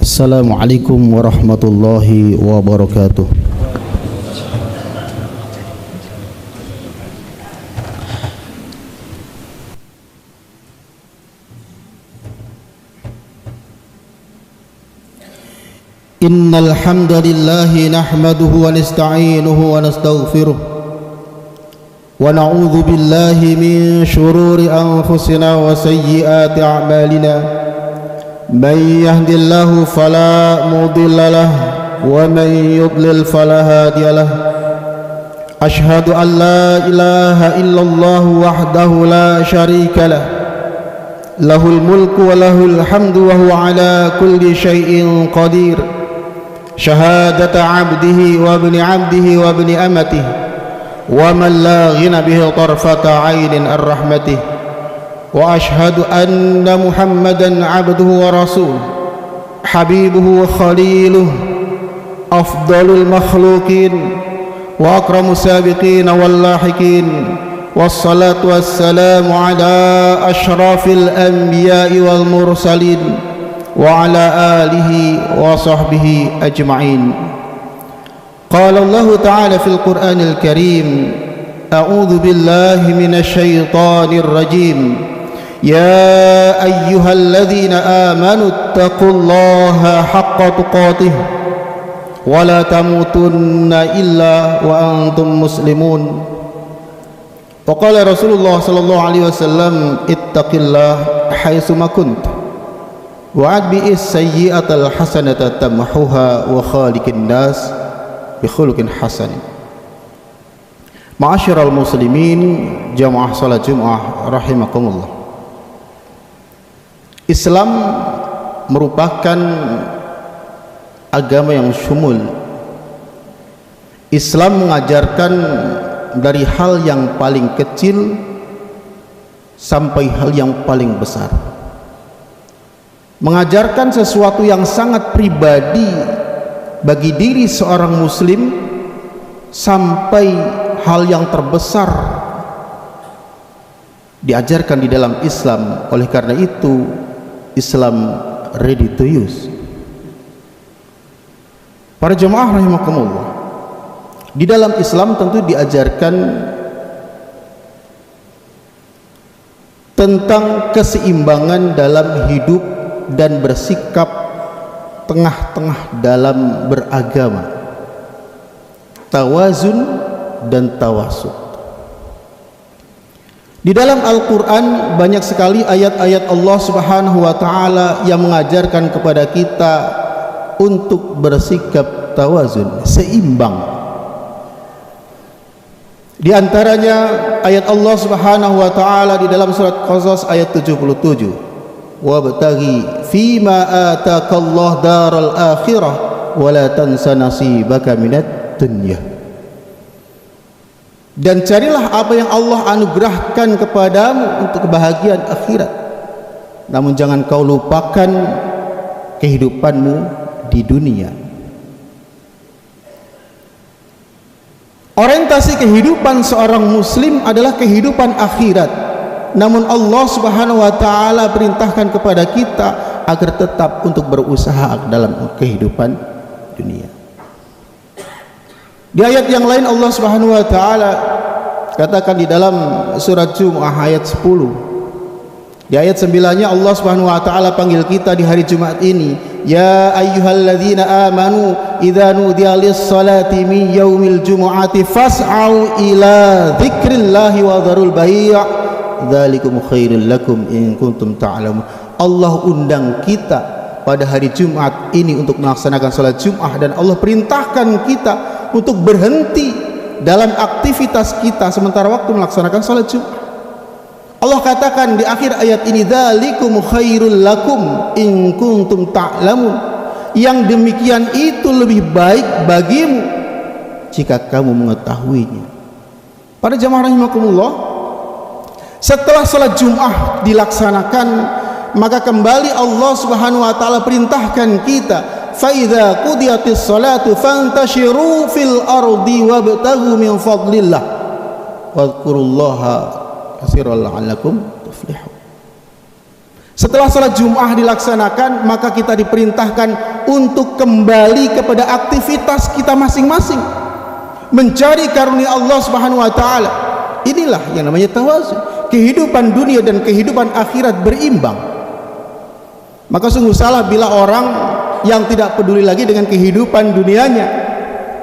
Assalamualaikum warahmatullahi wabarakatuh. Innal hamdalillahi nahmaduhu wa nasta'inuhu wa nastaghfiruh wa na'udzu billahi min shururi anfusina wa sayyiati a'malina. Man yahdihillahu fala mudilla lahu wa man yudlil fala hadiya lahu. Ashhadu an la ilaha illallah wahdahu la syarika lahu. Lahul mulku wa lahul hamdu wa huwa ala kulli syai'in qadir. Syahadata 'abdihi wa ibni 'abdihi wa ibni amatihi wa man la ghina bihi tarfata 'ainin ar-rahmatihi. Wa ashhadu anna Muhammadan 'abduhu wa rasuluhu habibuhu wa khaliluhu afdalul makhluqin wa akramus sabiqin wal lahiqin. Wassalatu wassalamu ala asyrafil anbiya'i wal mursalin wa ala alihi wa sahbihi ajma'in. Qala Allah ta'ala fil Qur'anil Karim, a'udzu billahi minasy syaithanir rajim. Ya ayyuhalladzina amanu taqullaha haqqa tuqatih wa la tamutunna illa wa antum muslimun. Wa qala Rasulullah sallallahu alaihi wasallam, ittaqillah haitsu ma kunta wa adbi'is sayyi'atal hasanata tamhuha wa khaliqin nas bi khuluqin hasan. Ma'asyiral muslimin, jamaah salat Jumat rahimakumullah. Islam merupakan agama yang syumul. Islam mengajarkan dari hal yang paling kecil sampai hal yang paling besar. Mengajarkan sesuatu yang sangat pribadi bagi diri seorang muslim sampai hal yang terbesar diajarkan di dalam Islam. Oleh karena itu Islam ready to use. Para jemaah rahimakumullah, di dalam Islam tentu diajarkan tentang keseimbangan dalam hidup dan bersikap tengah-tengah dalam beragama, tawazun dan tawasut. Di dalam Al-Quran banyak sekali ayat-ayat Allah Subhanahu wa ta'ala yang mengajarkan kepada kita untuk bersikap tawazun, seimbang. Di antaranya ayat Allah Subhanahu wa ta'ala di dalam surat Qasas ayat 77, wabtaghi fima ataakallah daral akhirah wa la tansa nasibaka minad dunya. Dan carilah apa yang Allah anugerahkan kepadamu untuk kebahagiaan akhirat, namun jangan kau lupakan kehidupanmu di dunia. Orientasi kehidupan seorang muslim adalah kehidupan akhirat, namun Allah Subhanahu wa ta'ala perintahkan kepada kita agar tetap untuk berusaha dalam kehidupan dunia. Di ayat yang lain Allah Subhanahu wa ta'ala katakan di dalam surat Jumat ayat 10. Di ayat 9-nya Allah Subhanahu wa ta'ala panggil kita di hari Jumat ini, ya ayyuhalladzina amanu idza nudiya lis-salati min yaumil jumu'ati fas'au ila dzikrillahi wa dzarul bai'. Dzalikum khairul lakum in kuntum ta'lamun. Allah undang kita pada hari Jumat ini untuk melaksanakan salat Jumat, dan Allah perintahkan kita untuk berhenti dalam aktivitas kita sementara waktu melaksanakan salat Jumat. Allah katakan di akhir ayat ini, dzalikum khairul lakum in kuntum ta'lamun. Yang demikian itu lebih baik bagimu jika kamu mengetahuinya. Para jamaah rahimakumullah, setelah salat Jumat dilaksanakan, maka kembali Allah Subhanahu wa ta'ala perintahkan kita, fa idza qudiyatis salatu fantashiru fil ardi wabtaghu min fadlillah wadhkurullaha katsiran la'allakum tuflihun. Setelah salat Jum'ah dilaksanakan, maka kita diperintahkan untuk kembali kepada aktivitas kita masing-masing, mencari karunia Allah Subhanahu wa taala. Inilah yang namanya tawazun. Kehidupan dunia dan kehidupan akhirat berimbang. Maka sungguh salah bila orang yang tidak peduli lagi dengan kehidupan dunianya,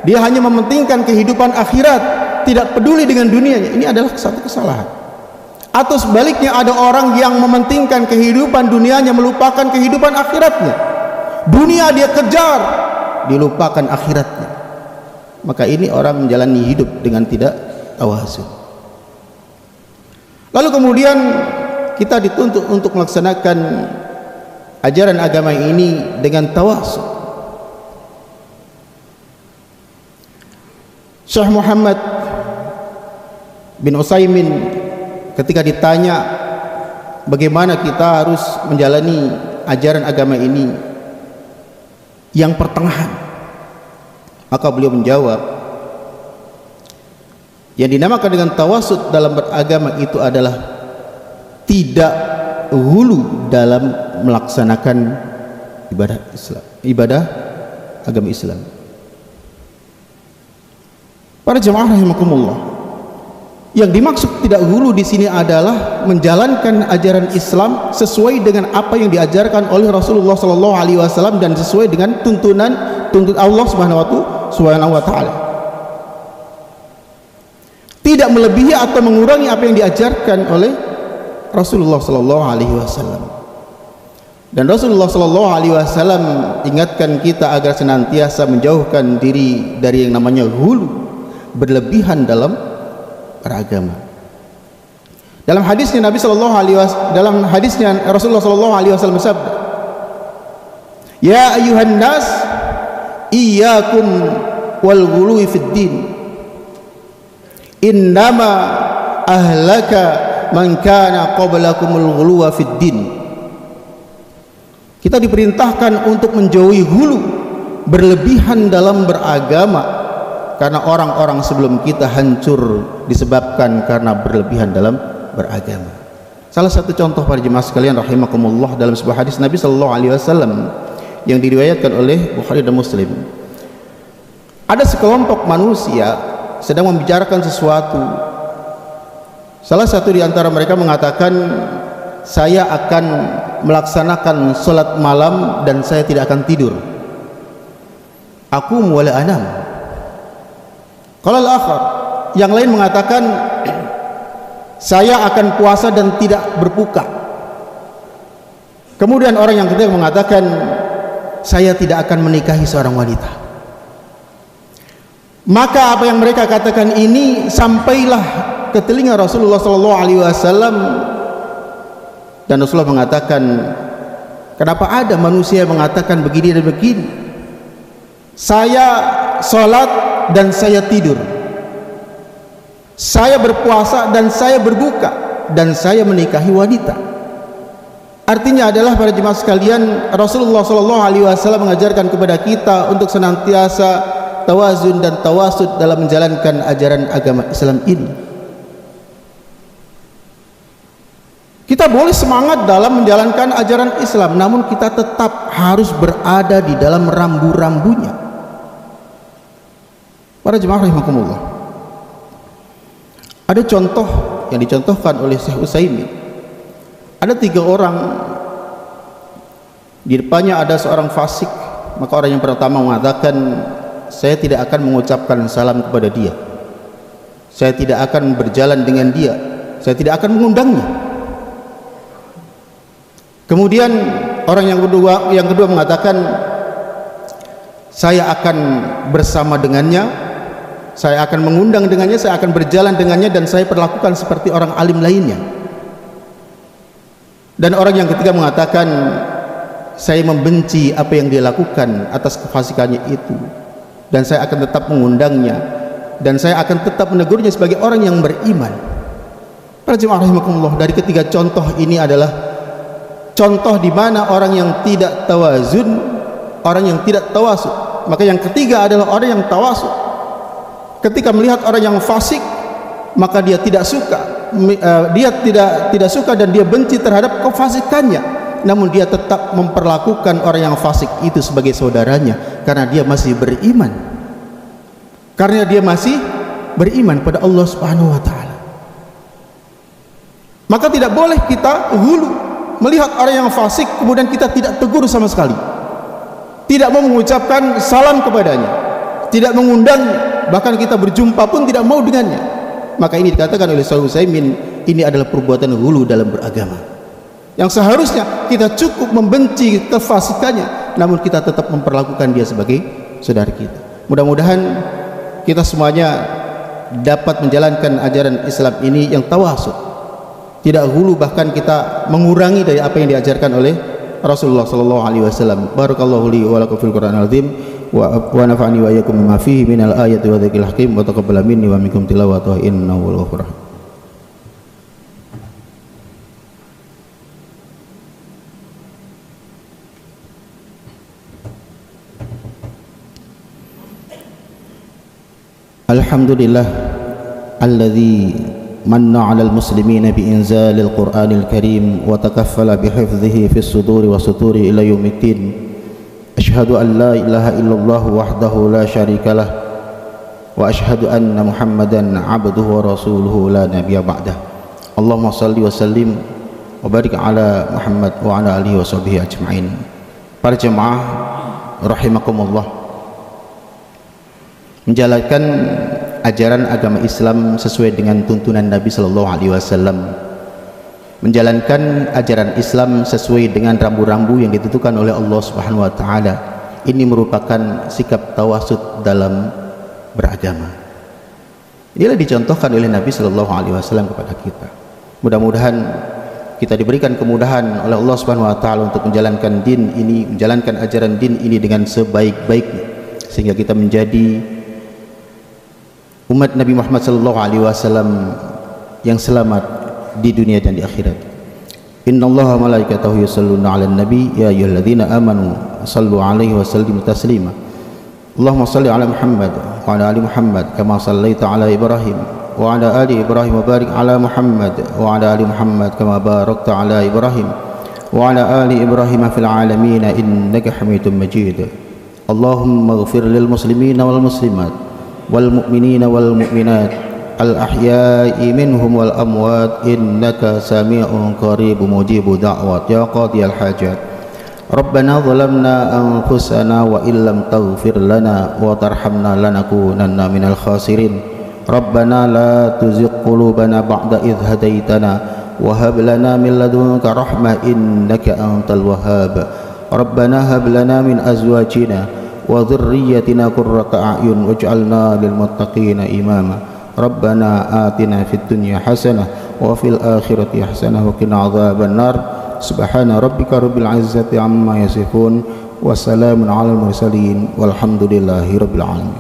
dia hanya mementingkan kehidupan akhirat, tidak peduli dengan dunianya. Ini adalah satu kesalahan. Atau sebaliknya, ada orang yang mementingkan kehidupan dunianya, melupakan kehidupan akhiratnya. Dunia dia kejar, dilupakan akhiratnya. Maka ini orang menjalani hidup dengan tidak tawazun. Lalu kemudian kita dituntut untuk melaksanakan ajaran agama ini dengan tawazun. Syekh Muhammad bin Utsaimin ketika ditanya bagaimana kita harus menjalani ajaran agama ini yang pertengahan, maka beliau menjawab, yang dinamakan dengan tawasud dalam beragama itu adalah tidak hulu dalam melaksanakan ibadah Islam, ibadah agama Islam. Para jemaah rahimakumullah, yang dimaksud tidak hulu di sini adalah menjalankan ajaran Islam sesuai dengan apa yang diajarkan oleh Rasulullah sallallahu alaihi wasallam dan sesuai dengan tuntunan Allah Subhanahu wa taala. Tidak melebihi atau mengurangi apa yang diajarkan oleh Rasulullah sallallahu alaihi wasallam. Dan Rasulullah sallallahu alaihi wasallam ingatkan kita agar senantiasa menjauhkan diri dari yang namanya hulu, berlebihan dalam beragama. Dalam hadisnya Nabi sallallahu alaihi wasallam, dalam hadisnya Rasulullah sallallahu alaihi wasallam bersabda, "Ya ayuhan nas, iyyakum wal ghuluwi fid din. Innama ahlaka man kana qablakumul ghuluwa fid din." Kita diperintahkan untuk menjauhi hulu, berlebihan dalam beragama, karena orang-orang sebelum kita hancur disebabkan karena berlebihan dalam beragama. Salah satu contoh para jemaah sekalian rahimakumullah, dalam sebuah hadis Nabi sallallahu alaihi wasallam yang diriwayatkan oleh Bukhari dan Muslim, ada sekelompok manusia sedang membicarakan sesuatu. Salah satu di antara mereka mengatakan, saya akan melaksanakan salat malam dan saya tidak akan tidur. Aku wala anam. Kalau al-akhar, yang lain mengatakan, saya akan puasa dan tidak berbuka. Kemudian orang yang ketiga mengatakan, saya tidak akan menikahi seorang wanita. Maka apa yang mereka katakan ini sampailah ke telinga Rasulullah SAW, dan Rasulullah mengatakan, kenapa ada manusia yang mengatakan begini dan begini? Saya sholat dan saya tidur, saya berpuasa dan saya berbuka, dan saya menikahi wanita. Artinya adalah para jemaah sekalian, Rasulullah SAW mengajarkan kepada kita untuk senantiasa tawazun dan tawasud dalam menjalankan ajaran agama Islam ini. Kita boleh semangat dalam menjalankan ajaran Islam, namun kita tetap harus berada di dalam rambu-rambunya. Para jemaah rahimakumullah, ada contoh yang dicontohkan oleh Syekh Utsaimin. Ada 3 orang, di depannya ada seorang fasik. Maka orang yang pertama mengatakan, saya tidak akan mengucapkan salam kepada dia, saya tidak akan berjalan dengan dia, saya tidak akan mengundangnya. Kemudian orang yang kedua mengatakan, saya akan bersama dengannya, saya akan mengundang dengannya, saya akan berjalan dengannya, dan saya perlakukan seperti orang alim lainnya. Dan orang yang ketiga mengatakan, saya membenci apa yang dia lakukan atas kefasikannya itu, dan saya akan tetap mengundangnya, dan saya akan tetap menegurnya sebagai orang yang beriman. Para jemaah rahimakumullah, dari ketiga contoh ini adalah contoh di mana orang yang tidak tawazun, orang yang tidak tawasud. Maka yang ketiga adalah orang yang tawasud. Ketika melihat orang yang fasik, maka dia tidak suka, dia tidak suka dan dia benci terhadap kefasikannya. namun dia tetap memperlakukan orang yang fasik itu sebagai saudaranya karena dia masih beriman, pada Allah Subhanahu wa taala. Maka tidak boleh kita hulu melihat orang yang fasik kemudian kita tidak tegur sama sekali, tidak mau mengucapkan salam kepadanya, tidak mengundang, bahkan kita berjumpa pun tidak mau dengannya. Maka ini dikatakan oleh Syaikh Utsaimin, ini adalah perbuatan hulu dalam beragama, yang seharusnya kita cukup membenci kefasikannya, namun kita tetap memperlakukan dia sebagai saudara kita. Mudah-mudahan kita semuanya dapat menjalankan ajaran Islam ini yang tawasud, tidak hulu, bahkan kita mengurangi dari apa yang diajarkan oleh Rasulullah sallallahu alaihi wasallam. Barakallahu li wa lakum fil Qur'anil azim wa nafa'ani wa iyyakum bima fihi minal ayati wa dzikril hakim wa taqabbal minni wa minkum tilawatahu innahu huwal ghafurur rahim. Alhamdulillah alladzi manna 'alal muslimina bi inzalil Qur'anil Karim wa takaffala bi hifdhihi fis suduri wa suturi ila yaumiddin. Asyhadu an la ilaha illallah wahdahu la syarikalah wa asyhadu anna Muhammadan 'abduhu wa rasuluhu la nabiyya ba'dah. Allahumma shalli wa sallim wa barik ala Muhammad wa ala alihi wa sahbihi ajma'in. Para jemaah rahimakumullah, menjalankan ajaran agama Islam sesuai dengan tuntunan Nabi sallallahu alaihi wasallam, menjalankan ajaran Islam sesuai dengan rambu-rambu yang ditentukan oleh Allah Subhanahu wa taala, ini merupakan sikap tawasud dalam beragama. Inilah dicontohkan oleh Nabi sallallahu alaihi wasallam kepada kita. Mudah-mudahan kita diberikan kemudahan oleh Allah Subhanahu wa taala untuk menjalankan din ini, menjalankan ajaran din ini dengan sebaik-baiknya, sehingga kita menjadi umat Nabi Muhammad sallallahu alaihi wasallam yang selamat di dunia dan di akhirat. Innallaha wa malaikatahu yusholluna 'alan nabi ya ayyuhalladzina amanu shallu 'alaihi wa sallimu taslima. Allahumma shalli 'ala Muhammad wa 'ala ali Muhammad kama shallaita 'ala Ibrahim wa 'ala ali Ibrahim wa barik 'ala Muhammad wa 'ala ali Muhammad kama barakta 'ala Ibrahim wa 'ala ali Ibrahim fil 'alamin innaka Hamidum Majid. Allahumma ighfir lil muslimina wal muslimat wal mu'minina wal mu'minat al ahya'i minhum wal amwat innaka sami'un qaribun mujibud da'wat ya qadiyal hajat. Rabbana zalamna anfusana wa illam taghfir lana wa tarhamna lanakunanna minal khasirin. Rabbana la tuzigh qulubana ba'da idh hadaitana wa hab lana min ladunka rahmah innaka antal wahhab. Rabbana hab lana min azwajina wa dhurriyyatina qurrata a'yun waj'alna lil muttaqina imama. Rabbana atina fid dunya hasanah wa fil akhirati hasanah wa qina adzaban nar. Subhana rabbika rabbil izzati amma yasifun wa salamun alal mursalin walhamdulillahi rabbil alamin.